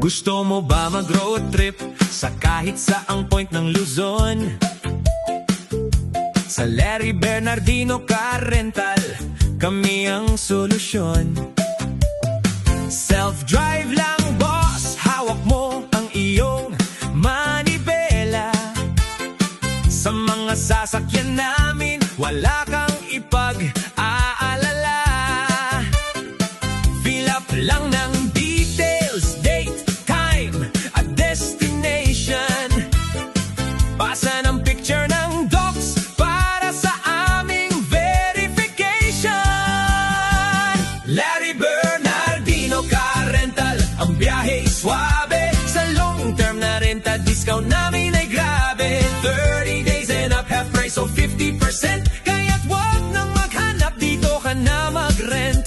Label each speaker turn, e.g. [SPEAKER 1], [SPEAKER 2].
[SPEAKER 1] Gusto mo ba mag-road trip sa kahit saang point ng Luzon? Sa Larry Bernardino Car Rental, kami ang solusyon. Self-drive lang boss, hawak mo ang iyong manibela. Sa mga sasakyan namin, wala kang ipag-aalala. Fill up lang ng details, date, time, at destination. Pasa ng picture ng docs para sa aming verification. Larry Bernardino Car Rental, ang biyahe swabe. Sa long term na renta, discount namin ay grabe. 30 days and up, half price o 50%. Kaya't wag nang maghanap, dito ka na mag-rent.